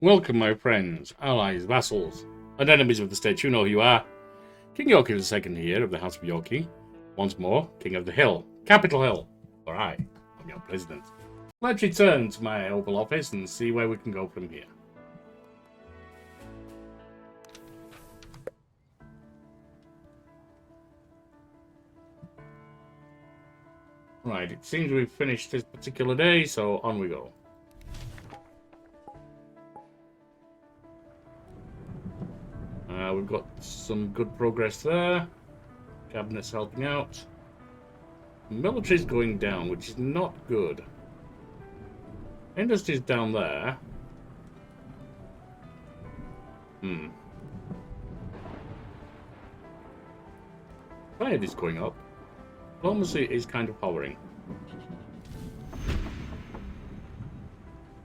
Welcome, my friends, allies, vassals, and enemies of the state. You know who you are. King Yorkie II here of the House of Yorkie. Once more, King of the Hill, Capitol Hill, where I am your president. Let's return to my Oval Office and see where we can go from here. Right, it seems we've finished this particular day, so on we go. We've got some good progress there. Cabinet's helping out. Military's going down, which is not good. Industry's down there. Trade is going up. Diplomacy is kind of hovering.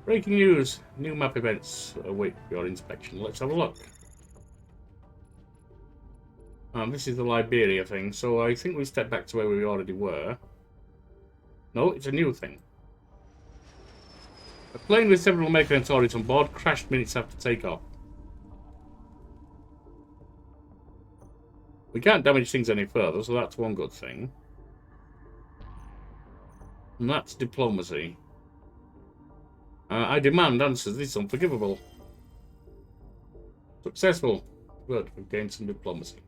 Breaking news. New map events await your inspection. Let's have a look. This is the Liberia thing, so I think we step back to where we already were. No, it's a new thing. A plane with several American authorities on board crashed minutes after takeoff. We can't damage things any further, so that's one good thing. And that's diplomacy. I demand answers. This is unforgivable. Successful. Good, we've gained some diplomacy.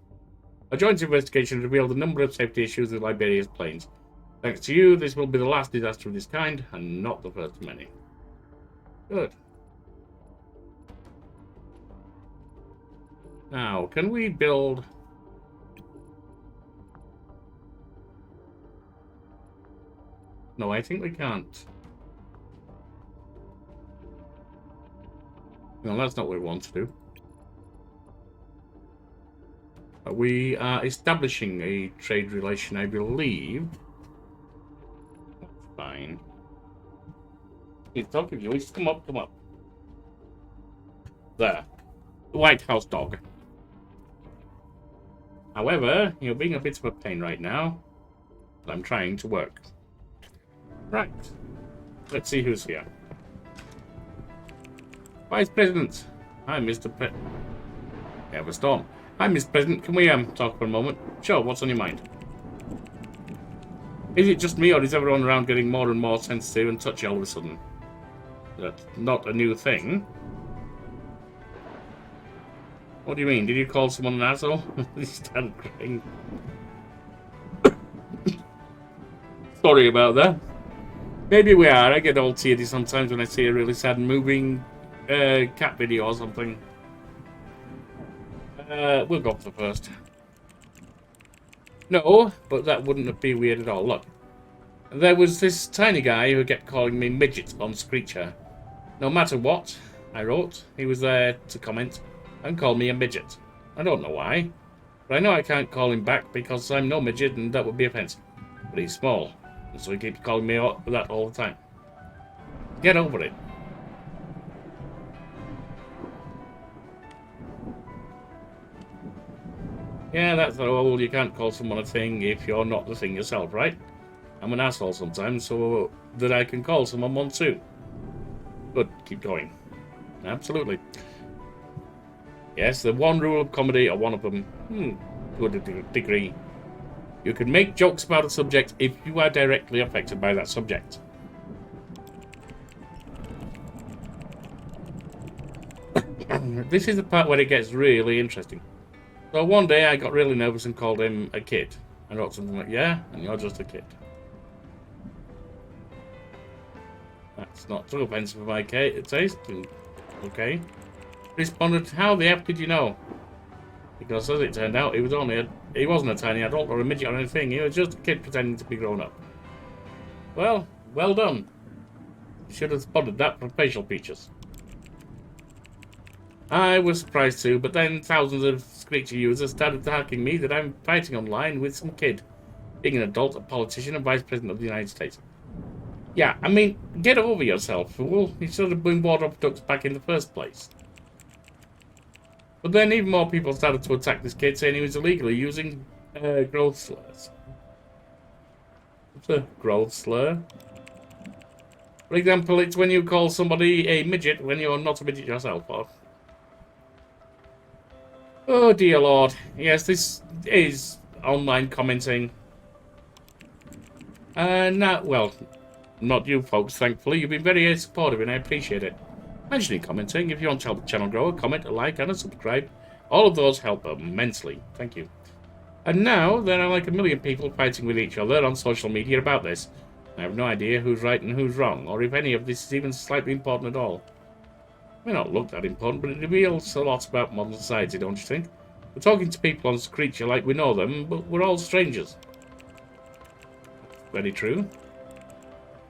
A joint investigation revealed a number of safety issues with Liberia's planes. Thanks to you, this will be the last disaster of this kind, and not the first of many. Good. Now, can we build... No, I think we can't. No, that's not what we want to do. We are establishing a trade relation, I believe. That's fine. He's talking to you. He's come up, come up. There. The White House dog. However, you're being a bit of a pain right now. But I'm trying to work. Right. Let's see who's here. Vice President. Hi, Mr. We have a storm. Hi, Mr. President. Can we talk for a moment? Sure, what's on your mind? Is it just me, or is everyone around getting more and more sensitive and touchy all of a sudden? That's not a new thing. What do you mean? Did you call someone an asshole? He started crying. Sorry about that. Maybe we are. I get all teary sometimes when I see a really sad moving cat video or something. We'll go for the first. No, but that wouldn't be weird at all. Look, there was this tiny guy who kept calling me midget on Screecher. No matter what I wrote, he was there to comment and call me a midget. I don't know why, but I know I can't call him back because I'm no midget and that would be offensive. But he's small, so he keeps calling me that all the time. Get over it. Yeah, that's the rule. You can't call someone a thing if you're not the thing yourself, right? I'm an asshole sometimes, so that I can call someone one too. Good, keep going. Absolutely. Yes, the one rule of comedy, or one of them, to a degree. You can make jokes about a subject if you are directly affected by that subject. This is the part where it gets really interesting. So one day I got really nervous and called him a kid. I wrote something like, yeah, and you're just a kid. That's not too offensive for my taste. Okay. Responded, how the F did you know? Because as it turned out, he wasn't a tiny adult or a midget or anything. He was just a kid pretending to be grown up. Well, well done. You should have spotted that from facial features. I was surprised too, but then thousands of Screecher users started attacking me that I'm fighting online with some kid, being an adult, a politician, and vice president of the United States. Yeah, I mean, get over yourself, fool. You should have been water ducks back in the first place. But then even more people started to attack this kid, saying he was illegally using growth slurs. What's a growth slur? For example, it's when you call somebody a midget when you're not a midget yourself. Or... Oh dear Lord. Yes, this is online commenting. Now, well, not you folks, thankfully. You've been very supportive and I appreciate it. Mentioning commenting, if you want to help the channel grow, a comment, a like, and a subscribe. All of those help immensely. Thank you. And now, there are like a million people fighting with each other on social media about this. I have no idea who's right and who's wrong, or if any of this is even slightly important at all. It may not look that important, but it reveals a lot about modern society, don't you think? We're talking to people on Screecher like we know them, but we're all strangers. Very true.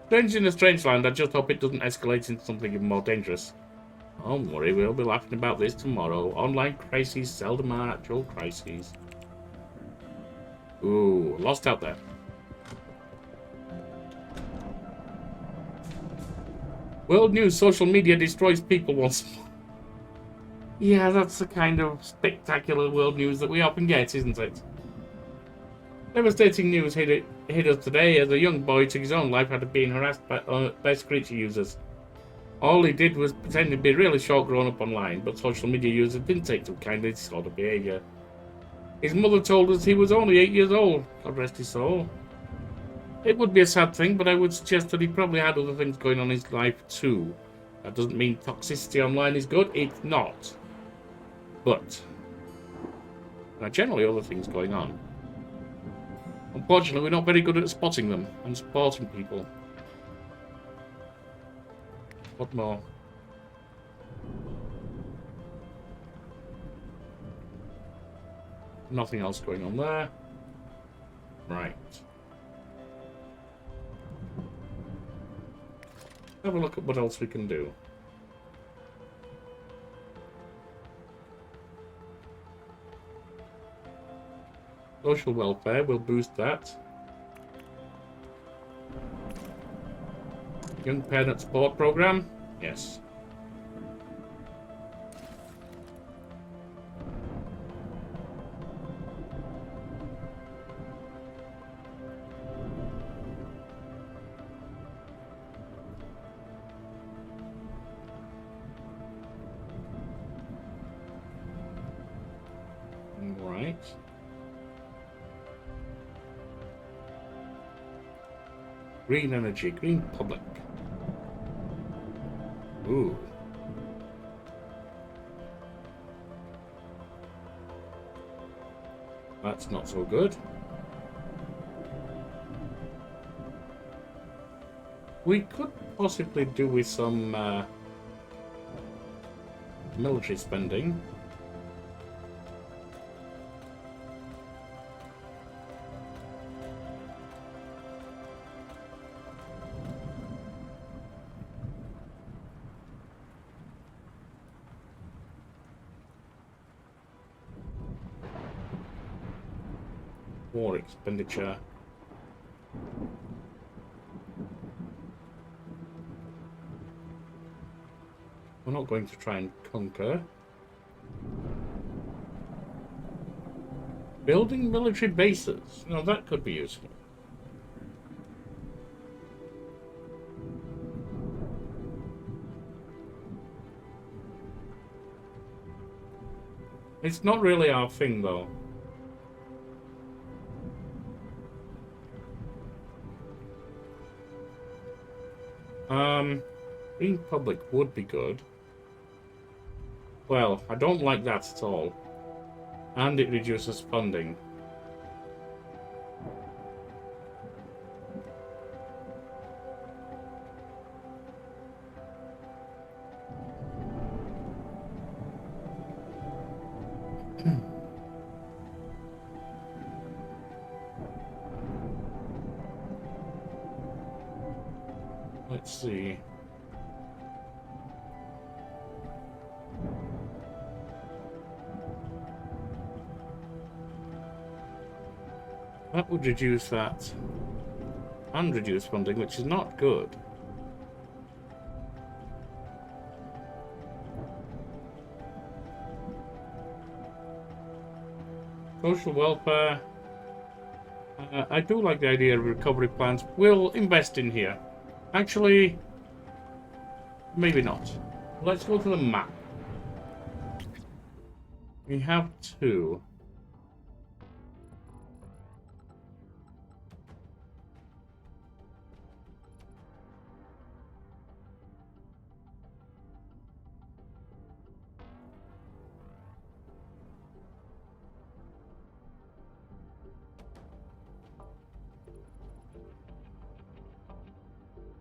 Strange in a strange land, I just hope it doesn't escalate into something even more dangerous. Don't worry, we'll be laughing about this tomorrow. Online crises seldom are actual crises. Ooh, lost out there. World news, social media destroys people once more. Yeah, that's the kind of spectacular world news that we often get, isn't it? Devastating news hit us today as a young boy took his own life after being harassed by Screecher users. All he did was pretend to be really short grown up online, but social media users didn't take to kindly this sort of behaviour. His mother told us he was only 8 years old, God rest his soul. It would be a sad thing, but I would suggest that he probably had other things going on in his life too. That doesn't mean toxicity online is good, it's not. But there are generally other things going on. Unfortunately, we're not very good at spotting them and supporting people. What more? Nothing else going on there. Right. Have a look at what else we can do. Social welfare, we'll boost that. Young parent support program, yes. Right. Green energy, green public. Ooh. That's not so good. We could possibly do with some military spending. War expenditure. We're not going to try and conquer. Building military bases. Now that could be useful. It's not really our thing though. Being public would be good. Well, I don't like that at all. And it reduces funding. Let's see. That would reduce that and reduce funding, which is not good. Social welfare. I do like the idea of recovery plans. We'll invest in here. Actually, Maybe not. Let's go to the map. We have two.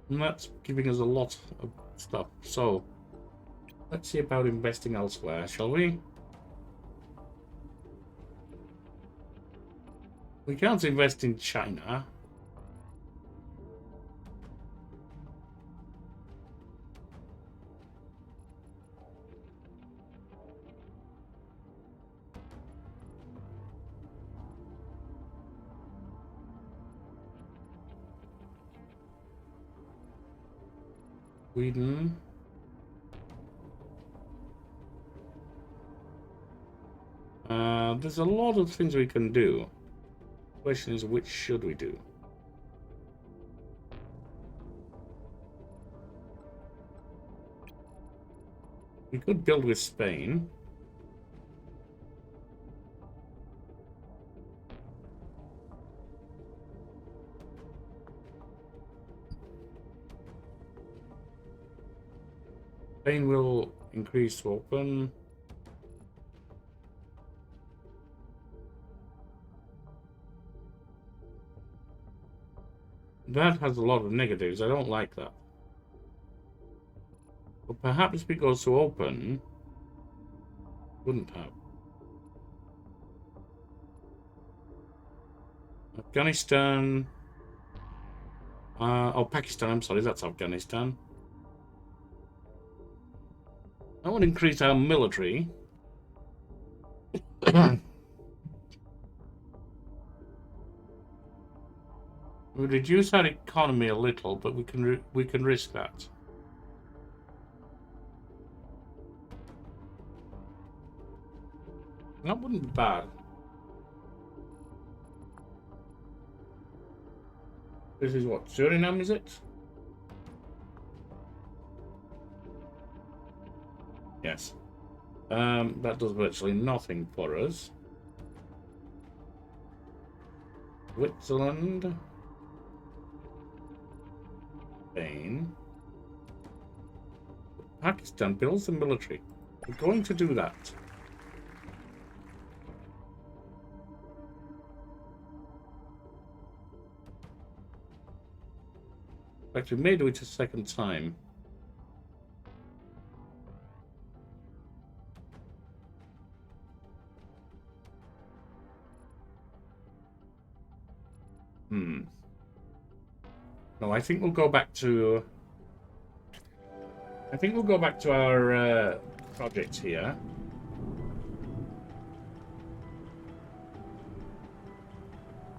And that's giving us a lot of stuff. So, let's see about investing elsewhere, shall we? We can't invest in China. Sweden. There's a lot of things we can do. The question is, which should we do? We could build with Spain. Spain will increase to open. That has a lot of negatives. I don't like that. But perhaps if it goes to open, wouldn't have. Afghanistan. Oh, Pakistan. I'm sorry, that's Afghanistan. I want to increase our military. We reduce our economy a little, but we can risk that. That wouldn't be bad. This is what, Suriname, is it? Yes. That does virtually nothing for us. Switzerland. Spain. Pakistan builds the military. We're going to do that. In fact, we may do it a second time. No, I think we'll go back to... I think we'll go back to our projects here.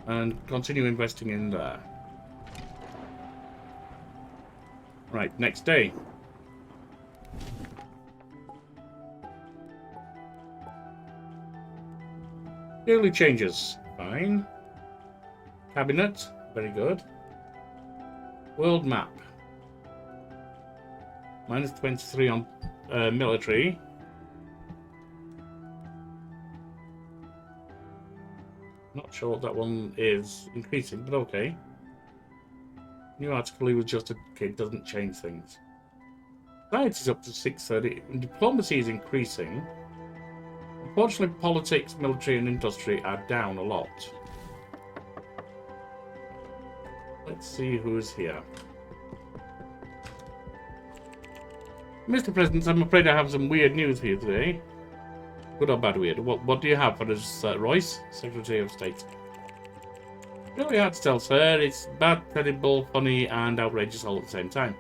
And continue investing in there. Right, next day. Daily changes. Fine. Cabinet. Very good. World map. Minus 23 on military. Not sure what that one is increasing, but okay. New article, he was just a kid, doesn't change things. Science is up to 630. And diplomacy is increasing. Unfortunately, politics, military, and industry are down a lot. Let's see who's here. Mr. President, I'm afraid I have some weird news for you today. Good or bad weird? What do you have for us, Royce, Secretary of State? Really hard to tell, sir. It's bad, terrible, funny, and outrageous all at the same time.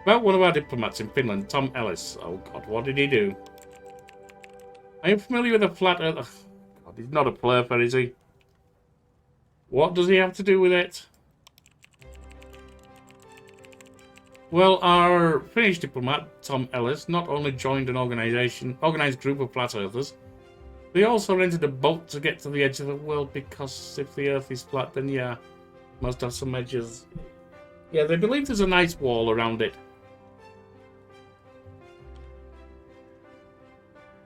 About one of our diplomats in Finland, Tom Ellis. Oh, God, what did he do? Are you familiar with the flat earth? God, he's not a flurfer, is he? What does he have to do with it? Well, our Finnish diplomat, Tom Ellis, not only joined an organized group of flat earthers, they also rented a boat to get to the edge of the world, because if the earth is flat, then yeah, must have some edges. Yeah, they believe there's an ice wall around it.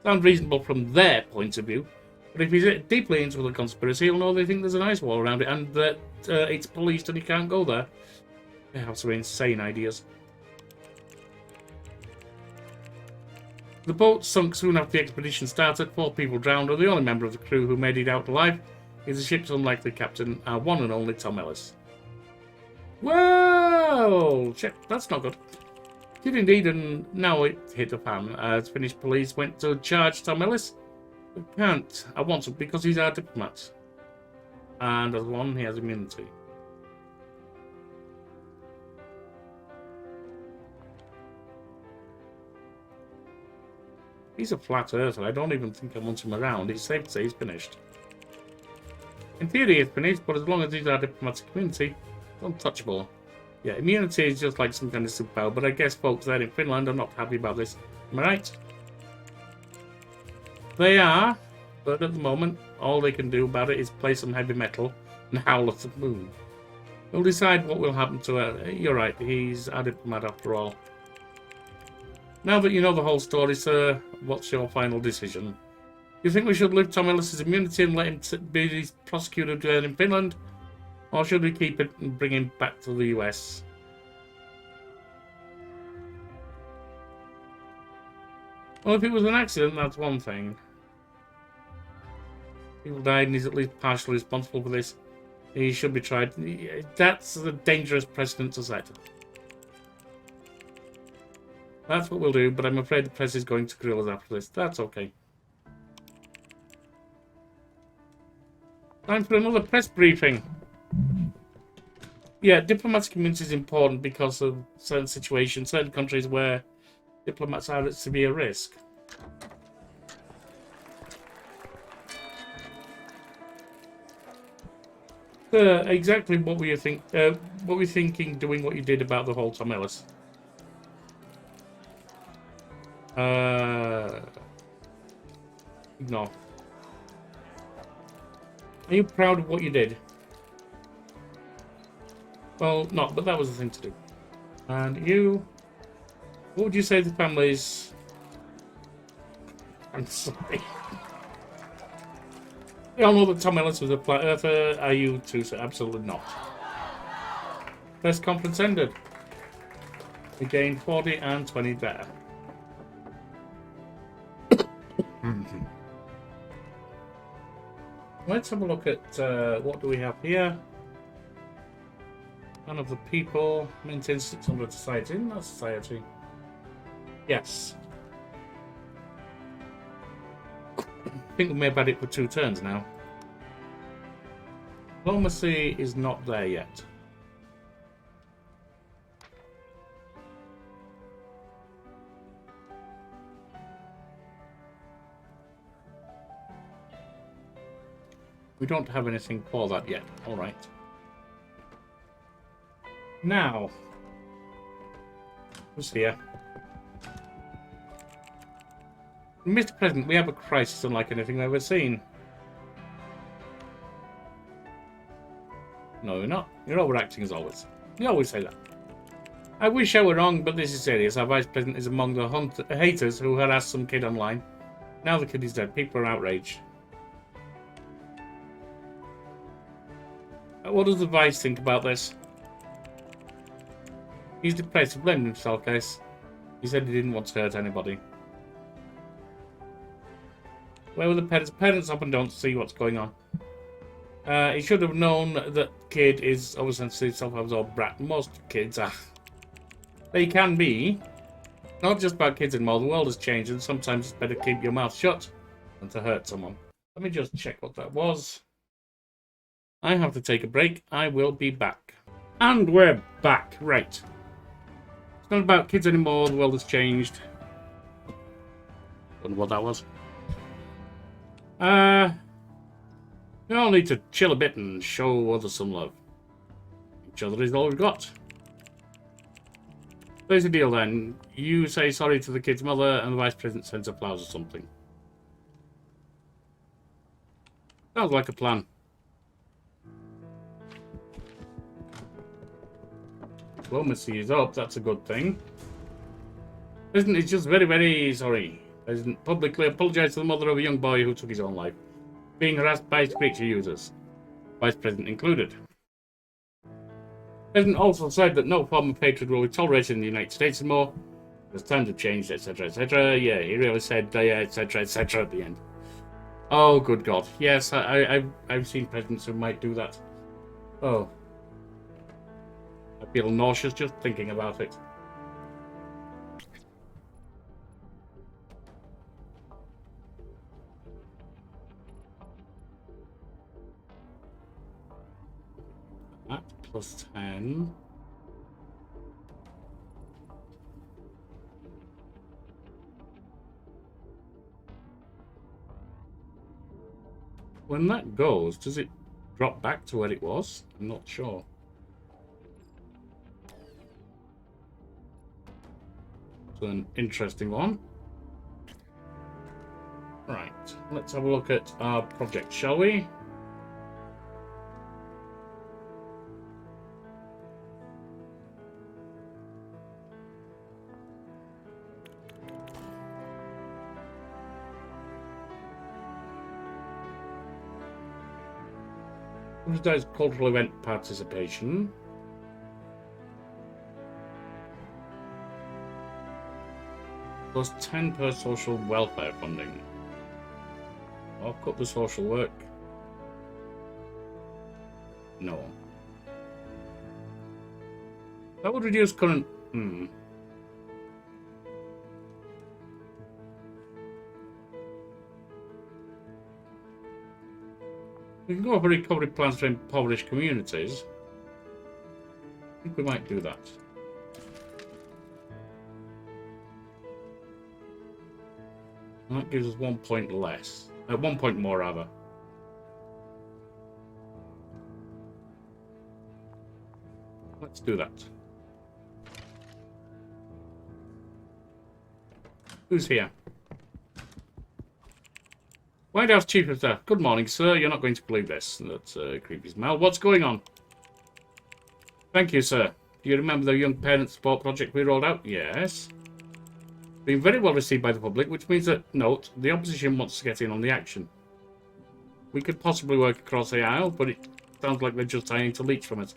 Sounds reasonable from their point of view. But if he's deeply into the conspiracy, he'll know they think there's an ice wall around it and that it's policed and he can't go there. They have some insane ideas. The boat sunk soon after the expedition started. 4 people drowned, and the only member of the crew who made it out alive is the ship's unlikely captain, our one and only Tom Ellis. Well, shit, that's not good. Did indeed, and now it hit the fan. As Finnish police went to charge Tom Ellis. We can't. I want to because he's our diplomat. And as one, he has immunity. He's a flat earther. I don't even think I want him around. It's safe to say he's finished. In theory, he's finished, but as long as he's our diplomatic community, untouchable. Yeah, immunity is just like some kind of superpower, but I guess folks there in Finland are not happy about this. Am I right? They are, but at the moment, all they can do about it is play some heavy metal and howl at the moon. We'll decide what will happen to her. You're right, he's our diplomat after all. Now that you know the whole story, sir, what's your final decision? You think we should lift Tom Ellis's immunity and let him be prosecuted in Finland? Or should we keep it and bring him back to the US? Well, if it was an accident, that's one thing. People died and he's at least partially responsible for this. He should be tried. That's a dangerous precedent to set. That's what we'll do, but I'm afraid the press is going to grill us after this. That's okay. Time for another press briefing. Yeah, diplomatic community is important because of certain situations, certain countries where diplomats are at severe risk. Exactly what were you what were you thinking doing what you did about the whole Tom Ellis? No. Are you proud of what you did? Well, no, but that was the thing to do. And you... What would you say to the families? I'm sorry. We all know that Tom Ellis was a flat earther. Are you too? Absolutely not. Press conference ended. We gained 40 and 20 better. Let's have a look at what do we have here. None of the people. Maintain 600 society. Isn't that society? Yes. I think we may have had it for 2 turns now. Diplomacy is not there yet. We don't have anything for that yet. All right. Now, who's here? Mr. President, we have a crisis unlike anything I've ever seen. No, you're not. You're overacting as always. You always say that. I wish I were wrong, but this is serious. Our Vice President is among the haters who harassed some kid online. Now the kid is dead. People are outraged. What does the Vice think about this? He's depressed. He blamed himself, guys. He said he didn't want to hurt anybody. Where were the parents? Parents often don't see what's going on. He should have known that kid is oversensitive, self-absorbed brat. Most kids are. They can be. Not just about kids anymore. The world has changed, and sometimes it's better to keep your mouth shut than to hurt someone. Let me just check what that was. I have to take a break. I will be back. And we're back. Right. It's not about kids anymore. The world has changed. Don't know what that was. We all need to chill a bit and show others some love. Each other is all we've got. There's the deal then. You say sorry to the kid's mother and the Vice President sends her flowers or something. Sounds like a plan. Diplomacy is up, that's a good thing. President is just very, very sorry. President publicly apologized to the mother of a young boy who took his own life, being harassed by Screecher users, Vice President included. The President also said that no form of hatred will be tolerated in the United States anymore, because times have changed, etc., etc. Yeah, he really said, yeah, etc., etc. at the end. Oh, good God. Yes, I've seen presidents who might do that. Oh. I feel nauseous just thinking about it. That plus 10. When that goes, does it drop back to where it was? I'm not sure. It's an interesting one. Right, let's have a look at our project, shall we? Subsidized cultural event participation. Plus 10 per social welfare funding. I'll cut the social work. No. That would reduce current... We can go for recovery plans for impoverished communities. I think we might do that. And that gives us 1 point less. 1 point more, rather. Let's do that. Who's here? White House Chief of Staff. Good morning, sir. You're not going to believe this. That's creepy smell. What's going on? Thank you, sir. Do you remember the Young Parent Support Project we rolled out? Yes. Been very well received by the public, which means that, note, the opposition wants to get in on the action. We could possibly work across the aisle, but it sounds like they're just trying to leech from us.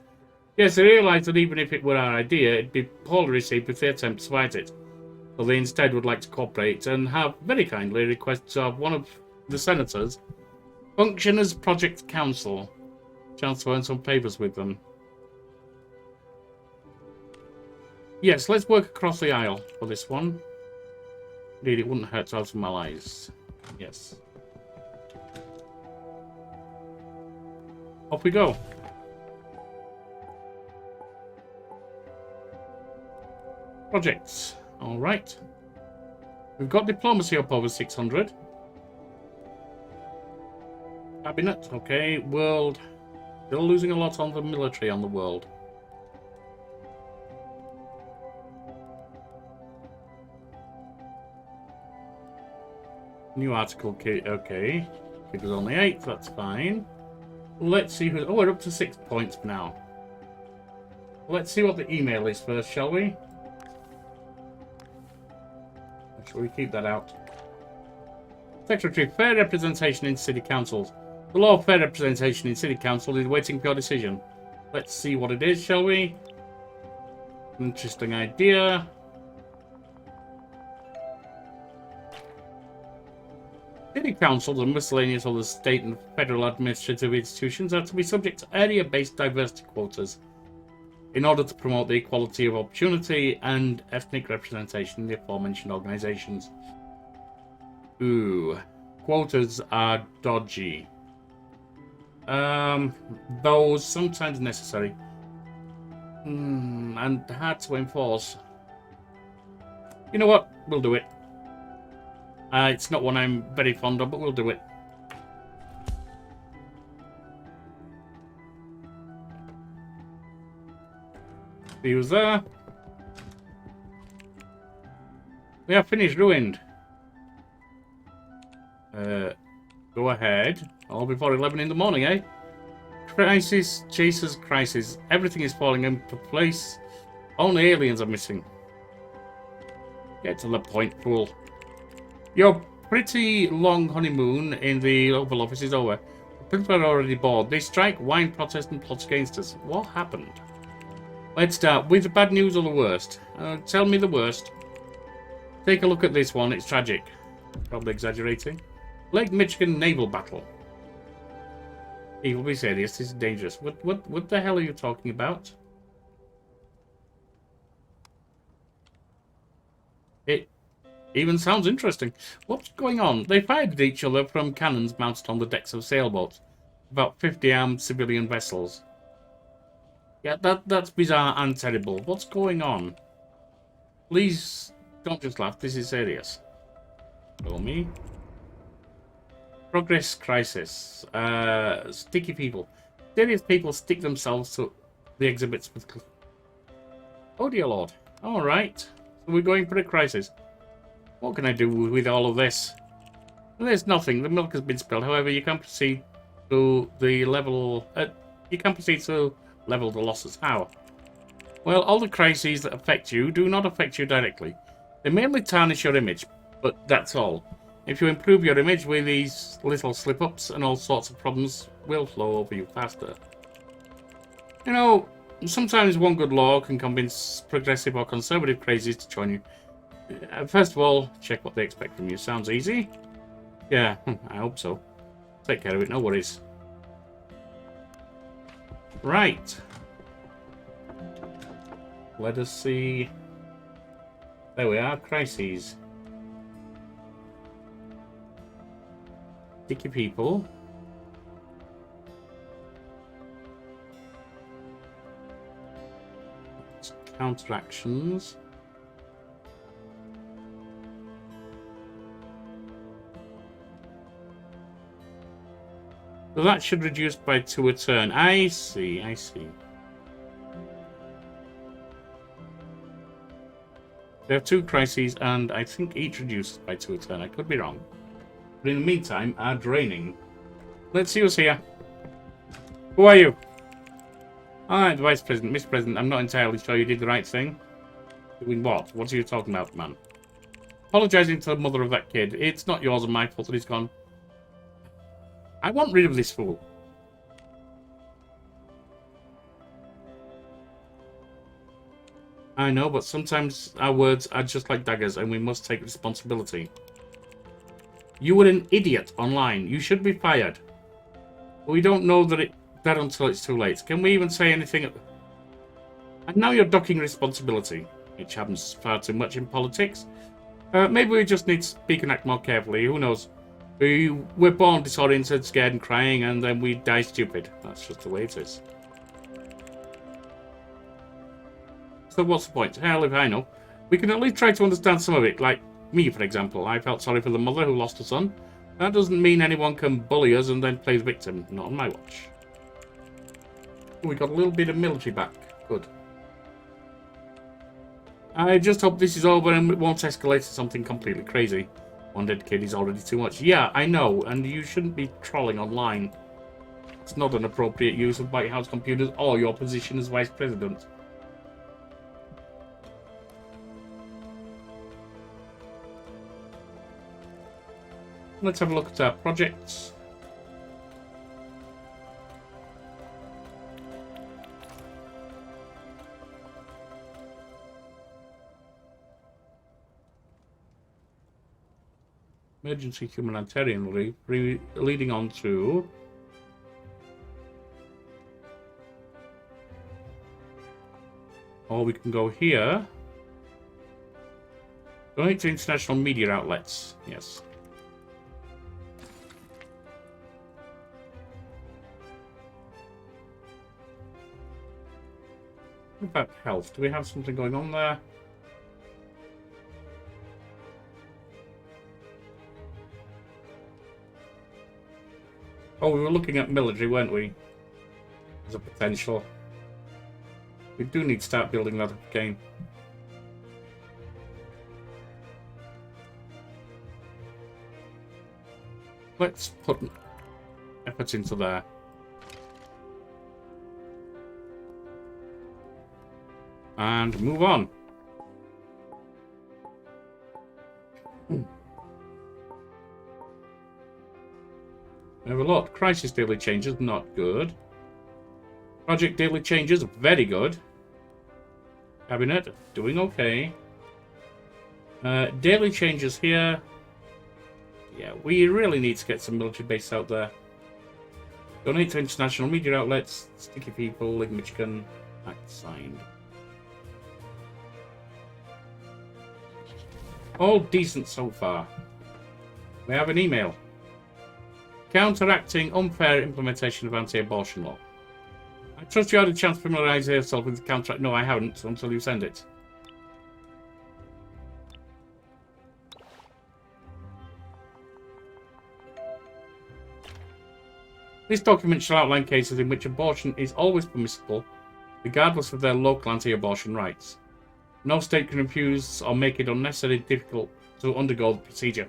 Yes, they realise that even if it were our idea, it'd be poorly received if they attempt to fight it. So they instead would like to cooperate and have very kindly requested to have one of the senators function as project counsel. Chance to earn some papers with them. Yes, let's work across the aisle for this one. Indeed, it wouldn't hurt to have some allies. Yes. Off we go. Projects. All right. We've got diplomacy up over 600. Cabinet. Okay. World. Still losing a lot on the military on the world. New article. Okay. It was only 8. That's fine. Let's see who... Oh, we're up to 6 points now. Let's see what the email is first, shall we? Shall we keep that out? Secretary, fair representation in city councils. The law of fair representation in city council is waiting for your decision. Let's see what it is, shall we? Interesting idea. City councils and miscellaneous other state and federal administrative institutions are to be subject to area-based diversity quotas in order to promote the equality of opportunity and ethnic representation in the aforementioned organizations. Ooh, quotas are dodgy. Though sometimes necessary. And hard to enforce. You know what? We'll do it. It's not one I'm very fond of, but we'll do it. See who's there. We have finished ruined. Go ahead. All before 11 in the morning, eh? Crisis, Jesus crisis. Everything is falling into place. Only aliens are missing. Get to the point, fool. Your pretty long honeymoon in the Oval Office is over. People are already bored. They strike, wine protest, and plot against us. What happened? Let's start with the bad news or the worst. Tell me the worst. Take a look at this one. It's tragic. Probably exaggerating. Lake Michigan naval battle. Evil, be serious. This is dangerous. What the hell are you talking about? It even sounds interesting. What's going on? They fired at each other from cannons mounted on the decks of sailboats. About 50 armed civilian vessels. Yeah, that's bizarre and terrible. What's going on? Please don't just laugh. This is serious. Show me. Progress crisis. Sticky people. Serious people stick themselves to the exhibits with... Oh dear lord. Alright. So we're going for a crisis. What can I do with all of this? Well, there's nothing. The milk has been spilled. However, you can proceed to the level... you can proceed to level the losses. How? Well, all the crises that affect you do not affect you directly. They mainly tarnish your image, but that's all. If you improve your image with these little slip-ups, and all sorts of problems will flow over you faster. You know, sometimes one good law can convince progressive or conservative crazies to join you. First of all, check what they expect from you. Sounds easy? Yeah, I hope so. Take care of it, no worries. Right. Let us see. There we are, crises. Sticky people. Counteractions. So that should reduce by 2 a turn. I see, I see. There are 2 crises, and I think each reduces by 2 a turn. I could be wrong. But in the meantime, are draining. Let's see who's here. Who are you? Alright, the Vice President. Mr. President, I'm not entirely sure you did the right thing. Doing what? What are you talking about, man? Apologizing to the mother of that kid. It's not yours and my fault that he's gone. I want rid of this fool. I know, but sometimes our words are just like daggers and we must take responsibility. You were an idiot online. You should be fired. But we don't know that until it's too late. Can we even say anything? And now you're ducking responsibility, which happens far too much in politics. Maybe we just need to speak and act more carefully. Who knows? We're born disoriented, scared and crying, and then we die stupid. That's just the way it is. So what's the point? Hell if I know. We can at least try to understand some of it. Like me, for example. I felt sorry for the mother who lost her son. That doesn't mean anyone can bully us and then play the victim. Not on my watch. We got a little bit of military back. Good. I just hope this is over and it won't escalate to something completely crazy. One dead kid is already too much. Yeah, I know, and you shouldn't be trolling online. It's not an appropriate use of White House computers or your position as Vice President. Let's have a look at our projects. Emergency humanitarian relief, leading on to or we can go here. Donate to international media outlets. Yes. What about health? Do we have something going on there? Oh, we were looking at military, weren't we? There's a potential. We do need to start building that up again. Let's put effort into there. And move on. We have a lot. Crisis daily changes, not good. Project daily changes, very good. Cabinet, doing okay. Daily changes here. Yeah, we really need to get some military base out there. Donate to international media outlets. Sticky people, Lake Michigan. Act signed. All decent so far. We have an email. Counteracting unfair implementation of anti-abortion law. I trust you had a chance to familiarise yourself with the contract. No, I haven't until you send it. This document shall outline cases in which abortion is always permissible, regardless of their local anti-abortion rights. No state can refuse or make it unnecessarily difficult to undergo the procedure.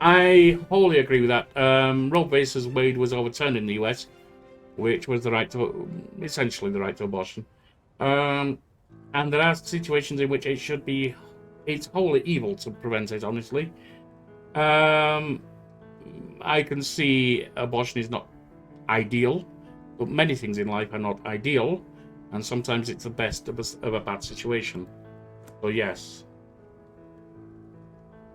I wholly agree with that. Roe v. Wade was overturned in the US, which was the right to, essentially the right to abortion. And there are situations in which it should be, it's wholly evil to prevent it, honestly. I can see abortion is not ideal, but many things in life are not ideal, and sometimes it's the best of a bad situation. So yes.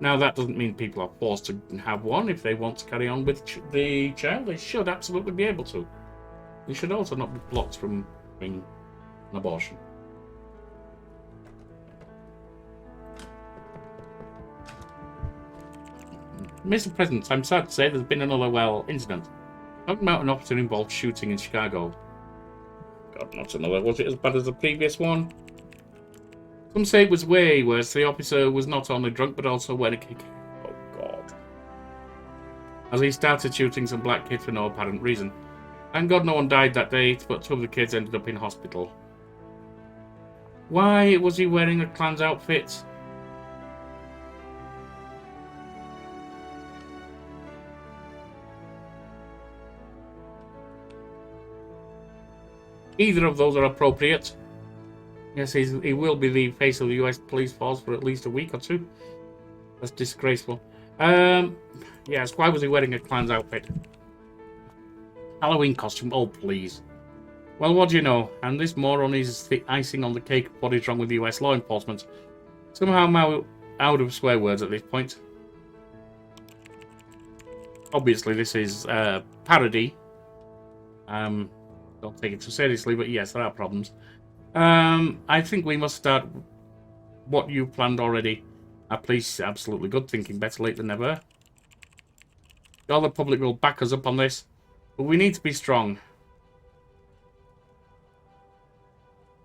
Now that doesn't mean people are forced to have one. If they want to carry on with the child, they should absolutely be able to. They should also not be blocked from having an abortion. Mr. President, I'm sad to say there's been another, incident. Talking about an officer-involved shooting in Chicago. God, not another. Was it as bad as the previous one? Some say it was way worse. The officer was not only drunk, but also wearing a kick. Oh, God. As he started shooting some black kids for no apparent reason. Thank God no one died that day, but two of the kids ended up in hospital. Why was he wearing a Klan's outfit? Either of those are appropriate. Yes, he will be the face of the US police force for at least a week or two. That's disgraceful. Yes, why was he wearing a Klan's outfit? Halloween costume, oh please. Well, what do you know? And this moron is the icing on the cake of what is wrong with the US law enforcement. Somehow I'm out of swear words at this point. Obviously, this is parody. Don't take it too seriously, but yes, there are problems. I think we must start what you planned already. Please, absolutely good thinking. Better late than never. All the public will back us up on this, but we need to be strong.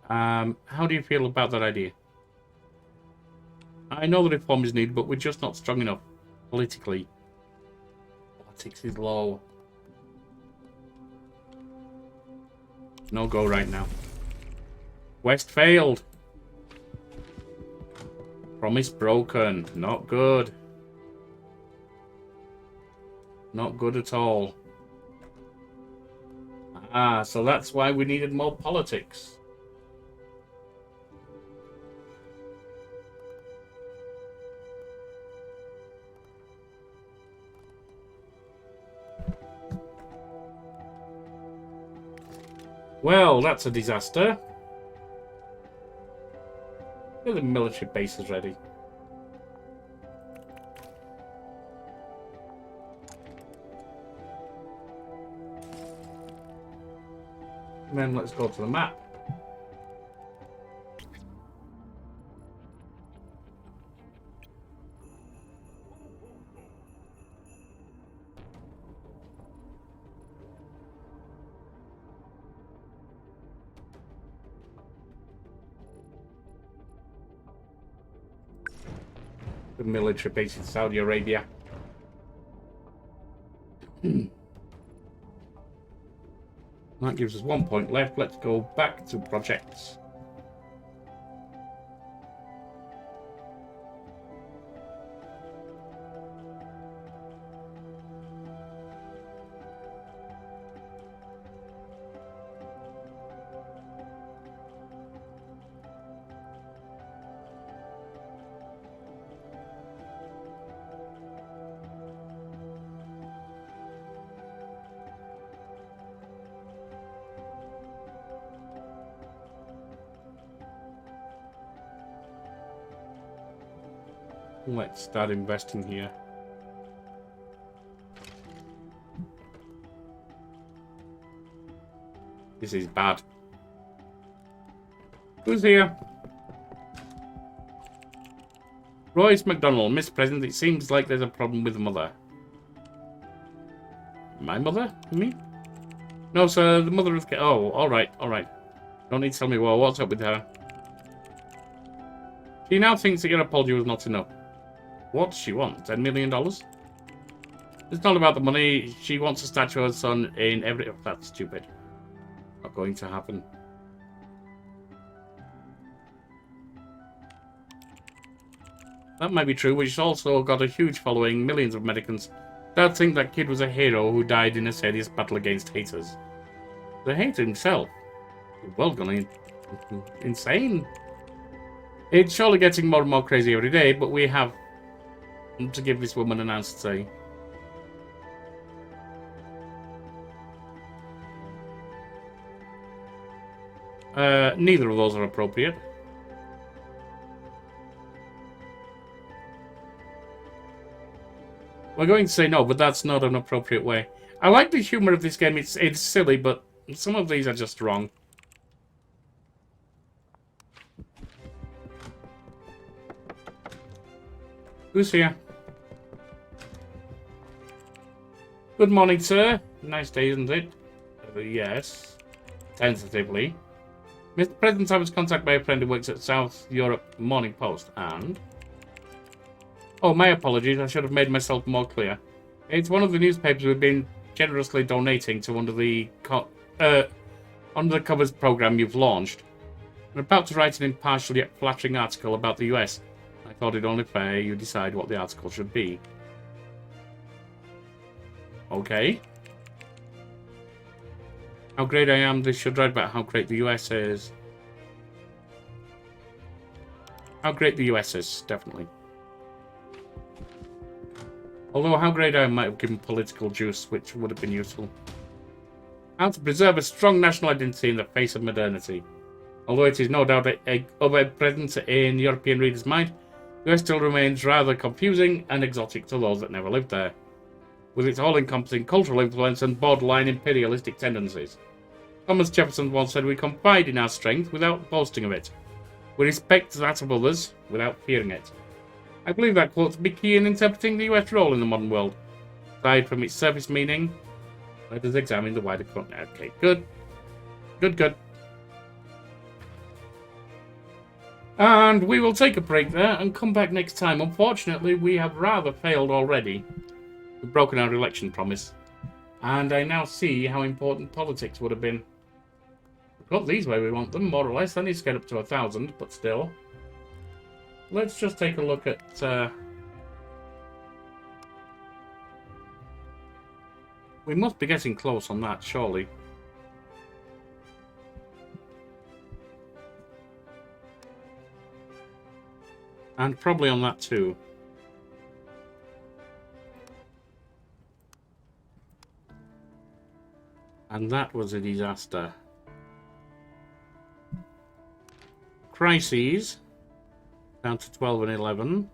How do you feel about that idea? I know the reform is needed, but we're just not strong enough politically. Politics is low. No go right now. West failed. Promise broken. Not good. Not good at all. So that's why we needed more politics. Well, that's a disaster. Get the military bases ready. And then let's go to the map. The military base in Saudi Arabia. That gives us 1 point left. Let's go back to projects. Let's start investing here. This is bad. Who's here? Royce McDonald, Miss President, it seems like there's a problem with Mother. My mother? Me? No, sir, the mother of... Oh, alright, alright. Don't need to tell me what's up with her. She now thinks that your apology was not enough. What does she want? $10 million? It's not about the money. She wants a statue of her son in every... Oh, that's stupid. Not going to happen. That might be true, but she's also got a huge following. Millions of Americans don't think that kid was a hero who died in a serious battle against haters. The hater himself. The world gone insane. It's surely getting more and more crazy every day, but we have to give this woman an answer to say. Neither of those are appropriate. We're going to say no, but that's not an appropriate way. I like the humor of this game. It's silly, but some of these are just wrong. Who's here? Good morning, sir. Nice day, isn't it? Yes. Tentatively. Mr. President, I was contacted by a friend who works at South Europe Morning Post, and... Oh, my apologies. I should have made myself more clear. It's one of the newspapers we've been generously donating to under the covers program you've launched. I'm about to write an impartial yet flattering article about the US. I thought it only fair you decide what the article should be. Okay. How great I am, this should write about how great the US is. How great the US is, definitely. Although how great I am might have given political juice, which would have been useful. How to preserve a strong national identity in the face of modernity. Although it is no doubt of a presence in European readers' mind, the US still remains rather confusing and exotic to those that never lived there, with its all-encompassing cultural influence and borderline imperialistic tendencies. Thomas Jefferson once said, "We confide in our strength without boasting of it. We respect that of others without fearing it." I believe that quote to be key in interpreting the US role in the modern world. Aside from its surface meaning, let us examine the wider context. Okay, good. Good. And we will take a break there and come back next time. Unfortunately, we have rather failed already. We've broken our election promise. And I now see how important politics would have been. We've got these where we want them, more or less. I need to get up to 1,000, but still. Let's just take a look at... We must be getting close on that, surely. And probably on that too. And that was a disaster. Crises. Down to 12 and 11.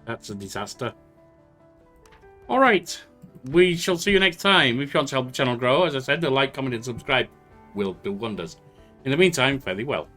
That's a disaster. Alright. We shall see you next time. If you want to help the channel grow, as I said, the like, comment and subscribe will do wonders. In the meantime, fare thee well.